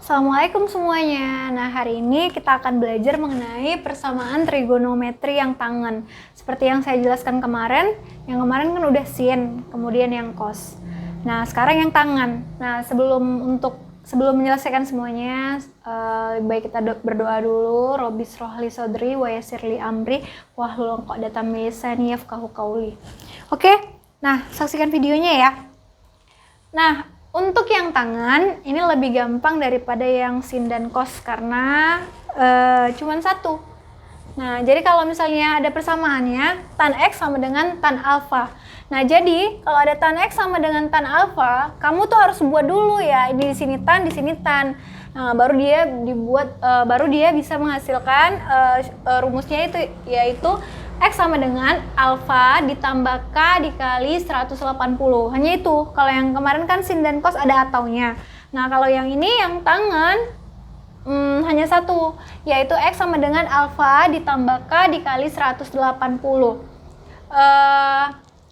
Assalamualaikum semuanya. Nah, hari ini kita akan belajar mengenai persamaan trigonometri yang tangen. Seperti yang saya jelaskan kemarin, yang kemarin kan udah sin, kemudian yang cos. Nah, sekarang yang tangen. Nah, sebelum menyelesaikan semuanya, baik kita berdoa dulu. Robbi srohli sodri wa yassirli amri wahlul 'uqdatam min lisani yafqahu qawli. Oke. Nah, saksikan videonya ya. Nah, untuk yang tangan, ini lebih gampang daripada yang sin dan cos karena cuman satu. Nah, jadi kalau misalnya ada persamaannya, tan X sama dengan tan alfa. Nah, jadi kalau ada tan X sama dengan tan alfa, kamu tuh harus buat dulu ya, ini di sini tan, di sini tan. Nah, baru dia bisa menghasilkan rumusnya itu, yaitu X sama dengan alfa ditambah K dikali 180. Hanya itu. Kalau yang kemarin kan sin dan cos ada ataunya. Nah, kalau yang ini yang tangen hanya satu, yaitu X sama dengan alfa ditambah K dikali 180.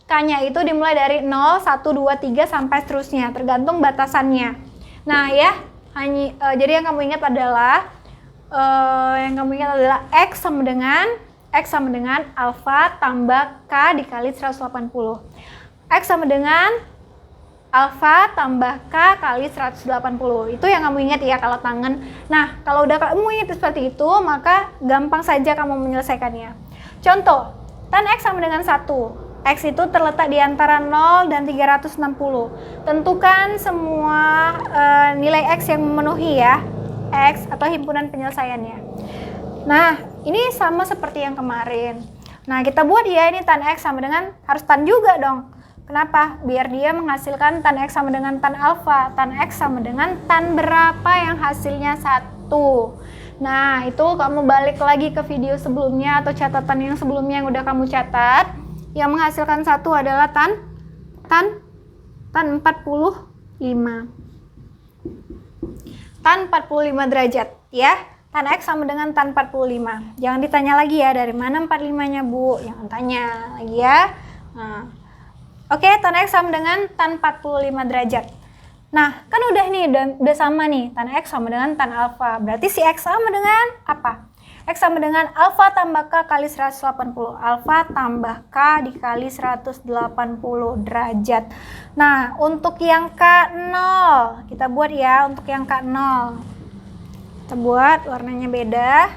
K-nya itu dimulai dari 0, 1, 2, 3 sampai seterusnya, tergantung batasannya. Nah, ya, jadi yang kamu ingat adalah X sama dengan alfa tambah K dikali 180. X sama dengan alfa tambah K kali 180. Itu yang kamu ingat ya kalau tangen. Nah, kalau udah kamu ingat seperti itu, maka gampang saja kamu menyelesaikannya. Contoh, tan X sama dengan 1. X itu terletak di antara 0 dan 360. Tentukan semua nilai X yang memenuhi ya. X atau himpunan penyelesaiannya. Nah, ini sama seperti yang kemarin. Nah, kita buat ya, ini tan X sama dengan, harus tan juga dong. Kenapa? Biar dia menghasilkan tan X sama dengan tan alfa. Tan X sama dengan tan berapa yang hasilnya 1. Nah, itu kamu balik lagi ke video sebelumnya atau catatan yang sebelumnya yang udah kamu catat. Yang menghasilkan 1 adalah tan 45. Tan 45 derajat ya. Tan X sama dengan tan 45. Jangan ditanya lagi ya, dari mana 45-nya, Bu? Jangan tanya lagi ya. Nah, oke, tan X sama dengan tan 45 derajat. Nah, kan udah nih, udah sama nih. Tan X sama dengan tan alfa. Berarti si X sama dengan apa? X sama dengan alfa tambah K kali 180. Alfa tambah K dikali 180 derajat. Nah, untuk yang K0, kita buat ya, untuk yang K0. Kita buat warnanya beda.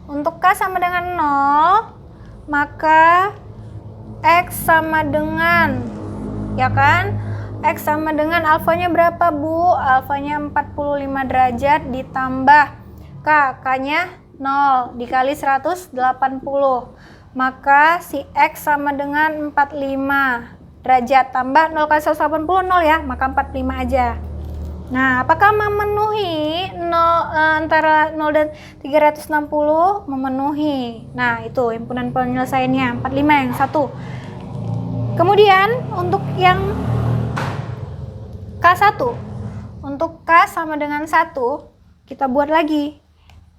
Untuk K sama dengan 0, maka X sama dengan, ya kan? X sama dengan alfanya berapa, Bu? Alfanya 45 derajat ditambah K. K-nya 0 dikali 180. Maka si X sama dengan 45 derajat tambah 0 kali 180, 0 ya. Maka 45 aja. Nah, apakah memenuhi antara 0 dan 360? Memenuhi. Nah, itu himpunan penyelesaiannya 45 yang satu. Kemudian untuk yang K1. Untuk K sama dengan 1, kita buat lagi.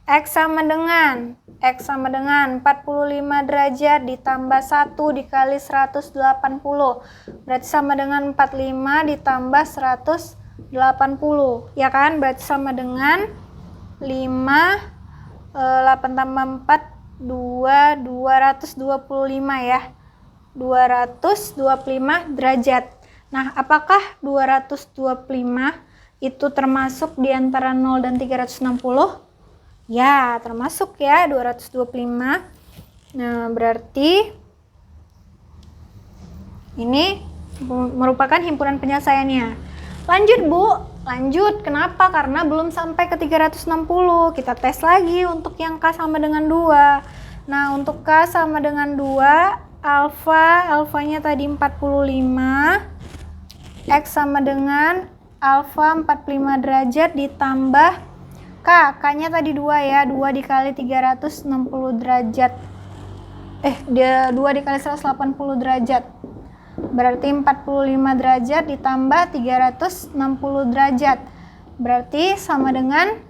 X sama dengan 45 derajat ditambah 1 dikali 180. Berarti sama dengan 45 ditambah 180, ya kan? Berarti sama dengan 5, 8 tambah 4, 225 ya. 225 derajat. Nah, apakah 225 itu termasuk di antara 0 dan 360? Ya, termasuk ya, 225. Nah, berarti ini merupakan himpunan penyelesaiannya. Lanjut, Bu. Lanjut. Kenapa? Karena belum sampai ke 360. Kita tes lagi untuk yang K sama dengan 2. Nah, untuk K sama dengan 2, alfanya tadi 45. X sama dengan alfa 45 derajat ditambah K. K-nya tadi 2 ya. 2 dikali 360 derajat. 2 dikali 180 derajat. Berarti 45 derajat ditambah 360 derajat. Berarti sama dengan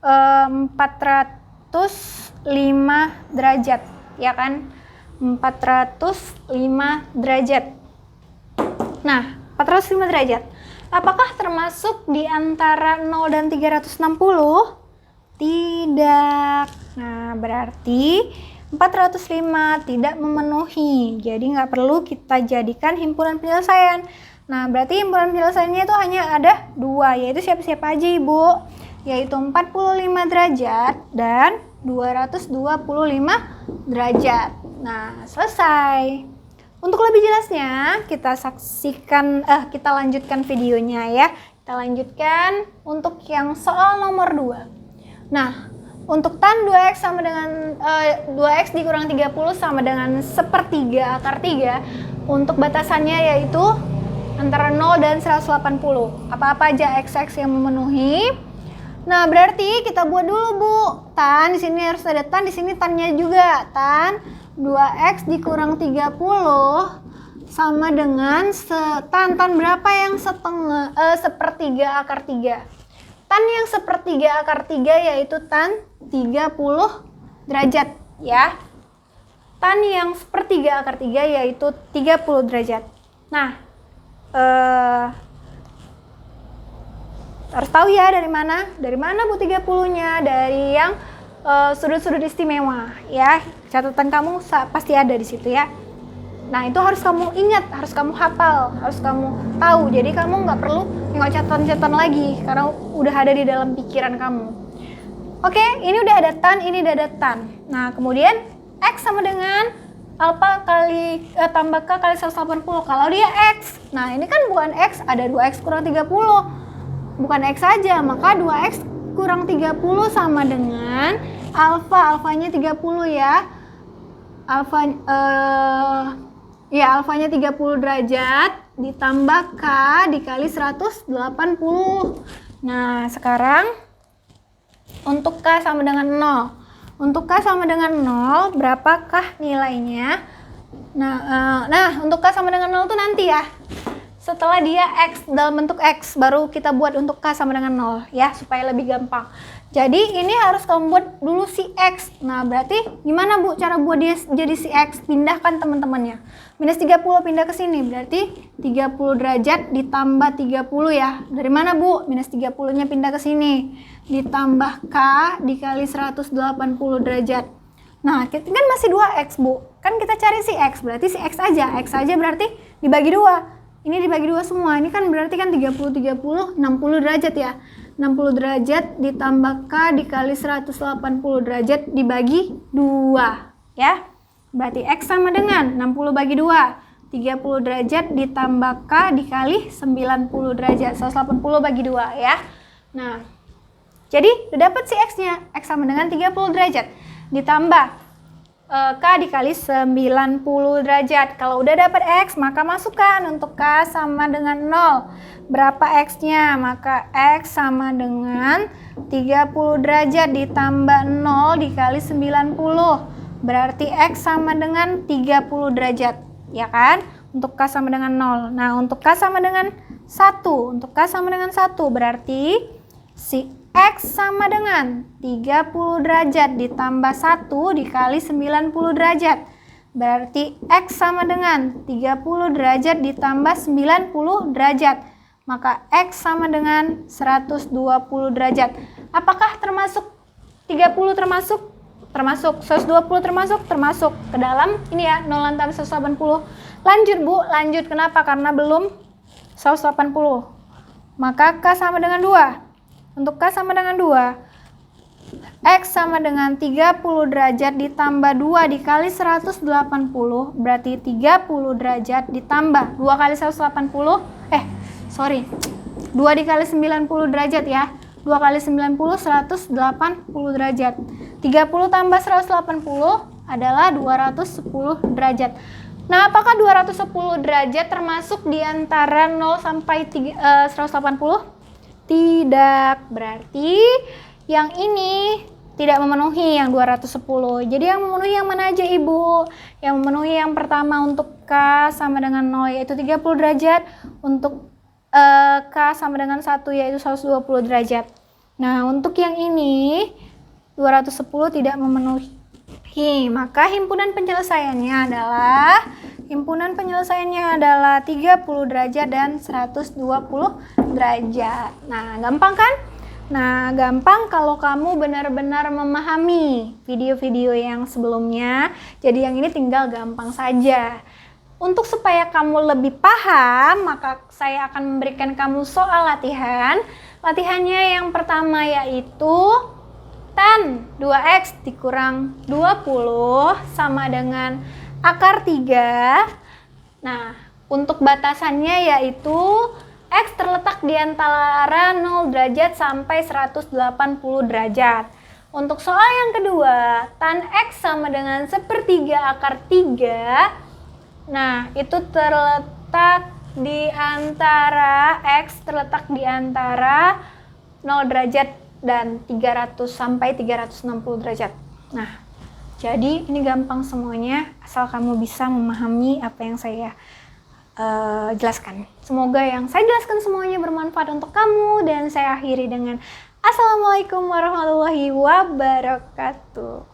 405 derajat. Ya kan? 405 derajat. Nah, 405 derajat. Apakah termasuk di antara 0 dan 360? Tidak. Nah, berarti 405 tidak memenuhi. Jadi nggak perlu kita jadikan himpunan penyelesaian. Nah, berarti himpunan penyelesaiannya itu hanya ada 2, yaitu siapa-siapa aja, Ibu? Yaitu 45 derajat dan 225 derajat. Nah, selesai. Untuk lebih jelasnya, kita lanjutkan videonya ya. Kita lanjutkan untuk yang soal nomor 2. Nah, untuk tan 2x sama dengan 2x dikurang 30 sama dengan 1/3 akar 3. Untuk batasannya yaitu antara 0 dan 180. Apa-apa aja x yang memenuhi. Nah, berarti kita buat dulu, Bu. Tan di sini harus ada tan, di sini tannya juga. Tan 2x dikurang 30 sama dengan tan berapa yang 1/3 akar 3. Tan yang 1/3 akar 3 yaitu tan 30 derajat ya. Tan yang 1/3 akar 3 yaitu 30 derajat. Nah, harus tahu ya dari mana? Dari mana Bu 30-nya? Dari yang sudut-sudut istimewa ya. Catatan kamu pasti ada di situ ya. Nah, itu harus kamu ingat, harus kamu hafal, harus kamu tahu. Jadi kamu nggak perlu nengok catatan-catatan lagi karena udah ada di dalam pikiran kamu. Oke, ini udah ada tan, ini udah ada tan. Nah, kemudian x sama dengan alpha kali tambah k kali 180. Kalau dia x, nah ini kan bukan x, ada 2x kurang 30. Bukan x saja, maka 2x kurang 30 sama dengan alfanya 30 ya. Alfanya 30 derajat ditambah K dikali 180. Nah, sekarang untuk K sama dengan 0. Untuk K sama dengan 0, berapakah nilainya? Nah, untuk K sama dengan 0 itu nanti ya. Setelah dia X dalam bentuk X, baru kita buat untuk K sama dengan 0 ya, supaya lebih gampang. Jadi ini harus kamu buat dulu si X. Nah, berarti gimana Bu cara buat dia jadi si X? Pindahkan teman-temannya. Minus 30 pindah ke sini, berarti 30 derajat ditambah 30 ya. Dari mana Bu? Minus 30-nya pindah ke sini. Ditambah K dikali 180 derajat. Nah, kan masih 2X Bu. Kan kita cari si X, berarti si X aja. X aja berarti dibagi 2. Ini dibagi 2 semua. Ini kan berarti kan 30, 60 derajat ya. 60 derajat ditambah K dikali 180 derajat dibagi 2 ya. Berarti X sama dengan 60 bagi 2, 30 derajat ditambah K dikali 90 derajat, 180 bagi 2 ya. Nah, jadi udah dapat si X-nya. X sama dengan 30 derajat ditambah K dikali 90 derajat. Kalau udah dapat X, maka masukkan untuk K sama dengan 0. Berapa X-nya? Maka X sama dengan 30 derajat ditambah 0 dikali 90. Berarti X sama dengan 30 derajat. Ya kan? Untuk K sama dengan 0. Nah, untuk K sama dengan 1. Untuk K sama dengan 1 berarti si X sama dengan 30 derajat ditambah 1 dikali 90 derajat. Berarti X sama dengan 30 derajat ditambah 90 derajat. Maka X sama dengan 120 derajat. Apakah termasuk 30 termasuk? Termasuk. 120 termasuk? Termasuk. Ke dalam ini ya, 0 tambah 180. Lanjut Bu, lanjut. Kenapa? Karena belum 180. Maka K sama dengan 2. Untuk K sama dengan 2, X sama dengan 30 derajat ditambah 2 dikali 180, berarti 30 derajat ditambah 2 kali 180, 2 dikali 90 derajat ya, 2 kali 90, 180 derajat. 30 tambah 180 adalah 210 derajat. Nah, apakah 210 derajat termasuk di antara 0 sampai 180? Tidak, berarti yang ini tidak memenuhi yang 210. Jadi yang memenuhi yang mana aja Ibu? Yang memenuhi yang pertama untuk K sama dengan 0 yaitu 30 derajat. Untuk K sama dengan 1 yaitu 120 derajat. Nah, untuk yang ini 210 tidak memenuhi Maka himpunan penyelesaiannya adalah 30 derajat dan 120 derajat. Nah, gampang kan? Nah, gampang kalau kamu benar-benar memahami video-video yang sebelumnya. Jadi yang ini tinggal gampang saja. Untuk supaya kamu lebih paham, maka saya akan memberikan kamu soal latihan. Latihannya yang pertama yaitu tan 2x dikurang 20 sama dengan akar 3. Nah, untuk batasannya yaitu x terletak di antara 0 derajat sampai 180 derajat. Untuk soal yang kedua, tan x sama dengan 1/3 akar 3. Nah, itu terletak di antara x terletak di antara 0 derajat dan 300 sampai 360 derajat. Nah, jadi ini gampang semuanya asal kamu bisa memahami apa yang saya jelaskan. Semoga yang saya jelaskan semuanya bermanfaat untuk kamu, dan saya akhiri dengan Assalamualaikum warahmatullahi wabarakatuh.